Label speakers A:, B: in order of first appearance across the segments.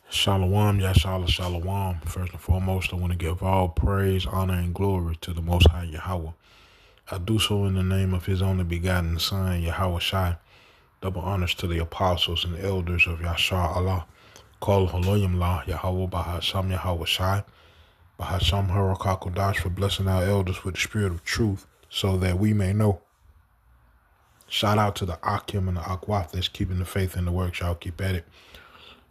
A: Shalom, Yashala, Shalom. First and foremost, I want to give all praise, honor, and glory to the Most High Yahweh. I do so in the name of His only begotten Son, Yahweh Shai. Double honors to the apostles and elders of Yashar Allah. Call Haloyim La, Yahweh Bahasham Yahweh Shai. Bahasham Harakakodash for blessing our elders with the spirit of truth so that we may know. Shout out to the Akim and the Akwaf that's keeping the faith in the works. Y'all keep at it.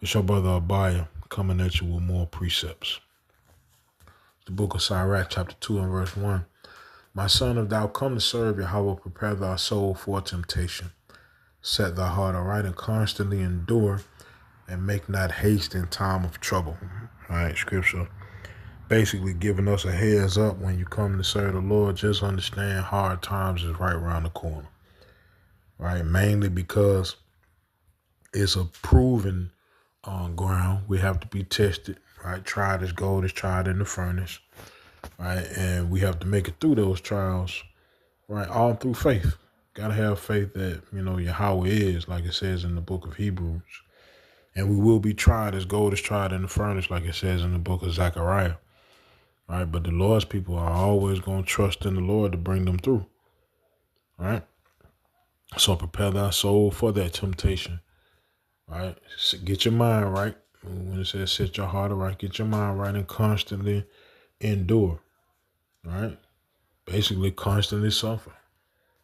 A: It's your brother Abaya coming at you with more precepts. The book of Sirach, chapter 2 and verse 1. My son, if thou come to serve Yahweh, prepare thy soul for temptation. Set thy heart aright and constantly endure, and make not haste in time of trouble. All right, scripture basically giving us a heads up when you come to serve the Lord. Just understand hard times is right around the corner. Right, mainly because it's a proven ground. We have to be tested. Right, tried as gold is tried in the furnace. Right, and we have to make it through those trials. Right, all through faith. Gotta have faith that Yahweh is, like it says in the book of Hebrews. And we will be tried as gold is tried in the furnace, like it says in the book of Zechariah. Right, but the Lord's people are always going to trust in the Lord to bring them through. Right, so prepare thy soul for that temptation. Right, so get your mind right. When it says set your heart right, get your mind right and constantly endure. Right, basically constantly suffer.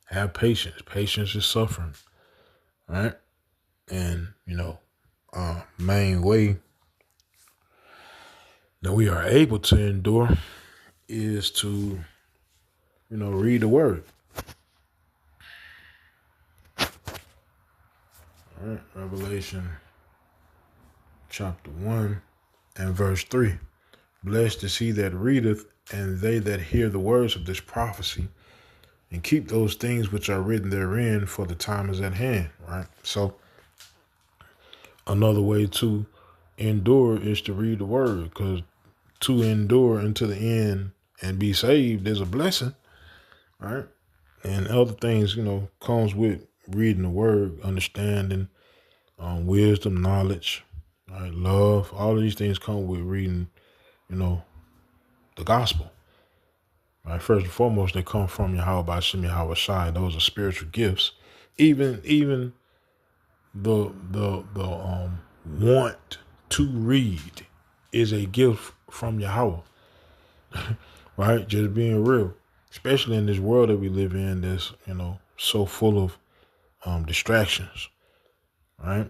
A: Have patience. Patience is suffering. Right, and main way that we are able to endure is to read the word. All right, Revelation chapter 1 and verse 3. Blessed is he that readeth, and they that hear the words of this prophecy, and keep those things which are written therein, for the time is at hand. Right? So another way to endure is to read the word, because to endure unto the end and be saved is a blessing. Right? And other things, comes with reading the word, understanding, wisdom, knowledge, right, love. All of these things come with reading, the gospel. Right. First and foremost, they come from Yahweh Bashim Yahweh Shai. Those are spiritual gifts. Even the want to read is a gift from Yahweh. Right? Just being real. Especially in this world that we live in that's, so full of distractions. Right?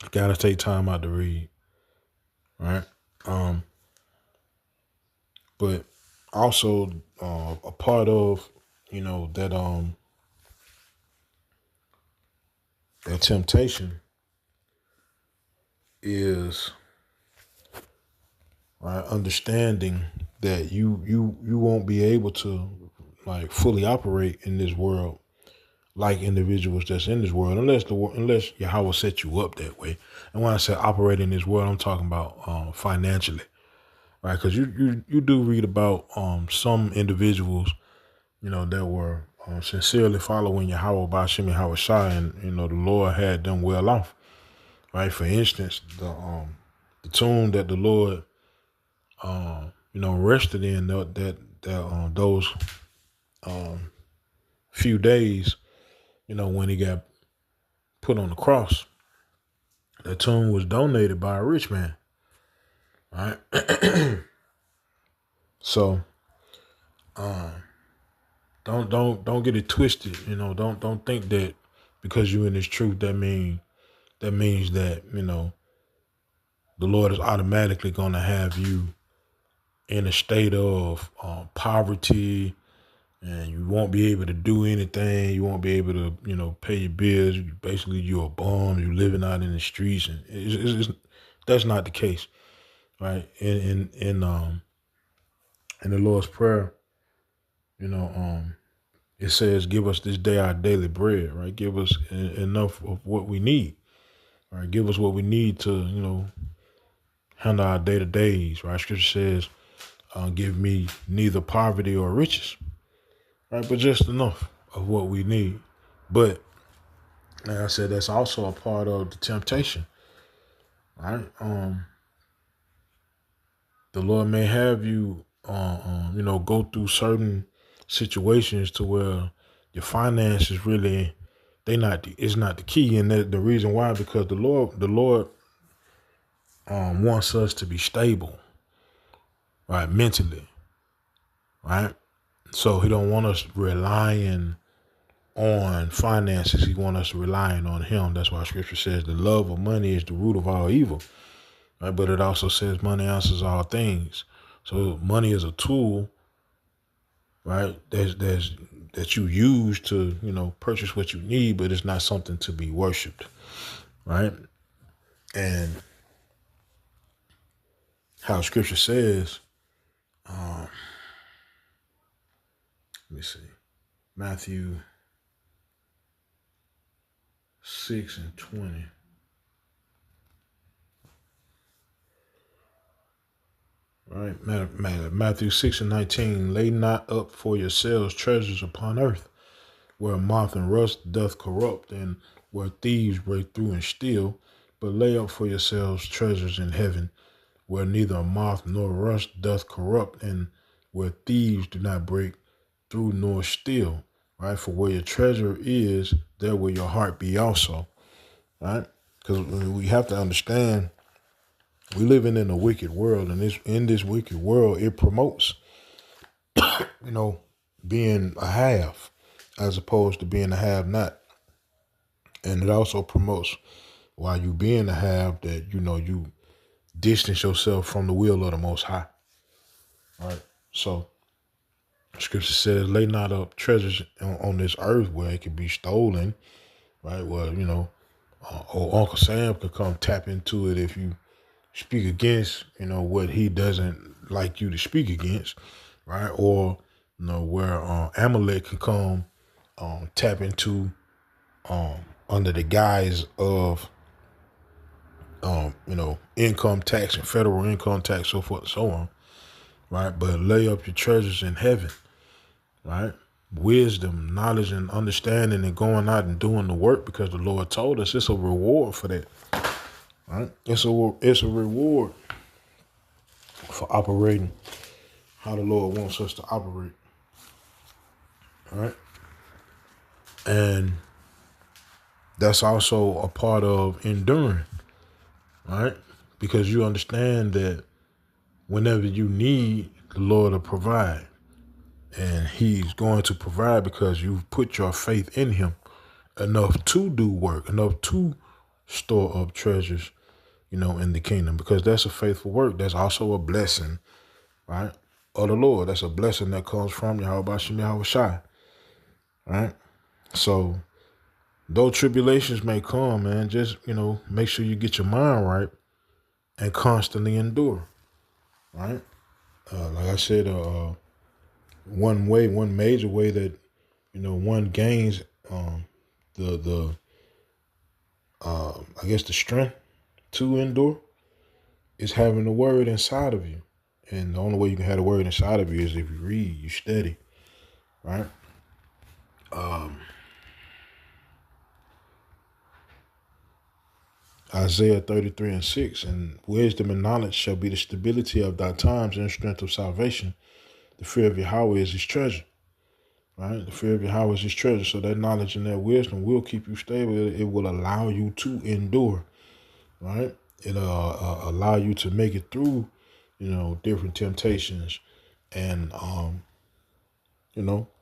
A: You gotta take time out to read. Right? But also a part of, that temptation is understanding that you won't be able to like fully operate in this world like individuals that's in this world unless Yahweh set you up that way. And when I say operate in this world, I'm talking about financially, right? Because you do read about some individuals, that were sincerely following Yahweh Bashim Yahweh Shai, and the Lord had them well off, right? For instance, the tomb that the Lord rested in those few days, when he got put on the cross, the tomb was donated by a rich man, right? So, don't get it twisted. Don't think that because you're in this truth that means that the Lord is automatically going to have you in a state of poverty, and you won't be able to do anything. You won't be able to, pay your bills. Basically, you're a bum. You're living out in the streets, and that's not the case, right? In the Lord's Prayer, it says, "Give us this day our daily bread." Right? Give us enough of what we need. Right? Give us what we need to, handle our day to days. Right? Scripture says, "Give me neither poverty or riches." Right? But just enough of what we need. But like I said, that's also a part of the temptation, right? The Lord may have you, go through certain situations to where your finances really, it's not the key. And the reason why, because the Lord wants us to be stable, right? Mentally, right? So he don't want us relying on finances. He wants us relying on him. That's why scripture says the love of money is the root of all evil, right? But it also says money answers all things. So money is a tool, right? That you use to, purchase what you need, but it's not something to be worshipped, right? And how scripture says, let me see, Matthew 6:20. Right, Matthew 6:19. Lay not up for yourselves treasures upon earth, where moth and rust doth corrupt, and where thieves break through and steal. But lay up for yourselves treasures in heaven, where neither moth nor rust doth corrupt, and where thieves do not break through nor steal. Right, for where your treasure is, there will your heart be also. Right, because we have to understand we living in a wicked world, and in this wicked world, it promotes, being a have as opposed to being a have not. And it also promotes while you being a have that, you distance yourself from the will of the Most High. Right. So scripture says, lay not up treasures on this earth where it can be stolen. Right. Well, or Uncle Sam could come tap into it if you speak against, what he doesn't like you to speak against, right? Or, where Amalek can come tap into under the guise of, income tax and federal income tax, so forth and so on, right? But lay up your treasures in heaven, right? Wisdom, knowledge, and understanding, and going out and doing the work, because the Lord told us it's a reward for that, right? It's a reward for operating how the Lord wants us to operate. All right. And that's also a part of enduring, right? Because you understand that whenever you need, the Lord will provide. And he's going to provide because you've put your faith in him enough to do work, enough to store up treasures, in the kingdom, because that's a faithful work. That's also a blessing, right, of the Lord. That's a blessing that comes from Yahweh Shem Yahweh Shai, right? So though tribulations may come, man, just, make sure you get your mind right and constantly endure, right? Like I said, one major way that, one gains the I guess the strength to endure is having the word inside of you. And the only way you can have the word inside of you is if you read, you study, right? Isaiah 33:6, and wisdom and knowledge shall be the stability of thy times and strength of salvation. The fear of Yahweh is his treasure, right? The fear of Yahweh is his treasure. So that knowledge and that wisdom will keep you stable. It will allow you to endure, right? It'll allow you to make it through, different temptations. And,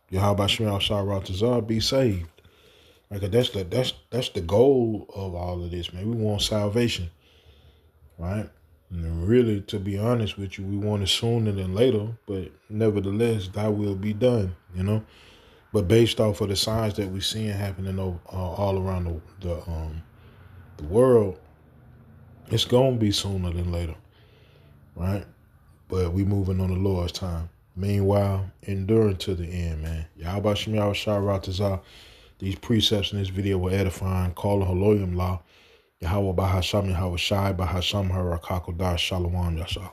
A: Yahweh Shem Yahweh be saved. Like that's the goal of all of this, man. We want salvation, right? And really, to be honest with you, we want it sooner than later, but nevertheless, thy will be done, But based off of the signs that we're seeing happening all around the world, it's gonna be sooner than later, right? But we moving on the Lord's time. Meanwhile, enduring to the end, man. Yahweh Shem Yahweh Shai Ratazah. These precepts in this video were edifying. Call the Haloyim law. Yahweh Bahasham Yahweh Shai Bahasham Harakakodah Shalom Yashah.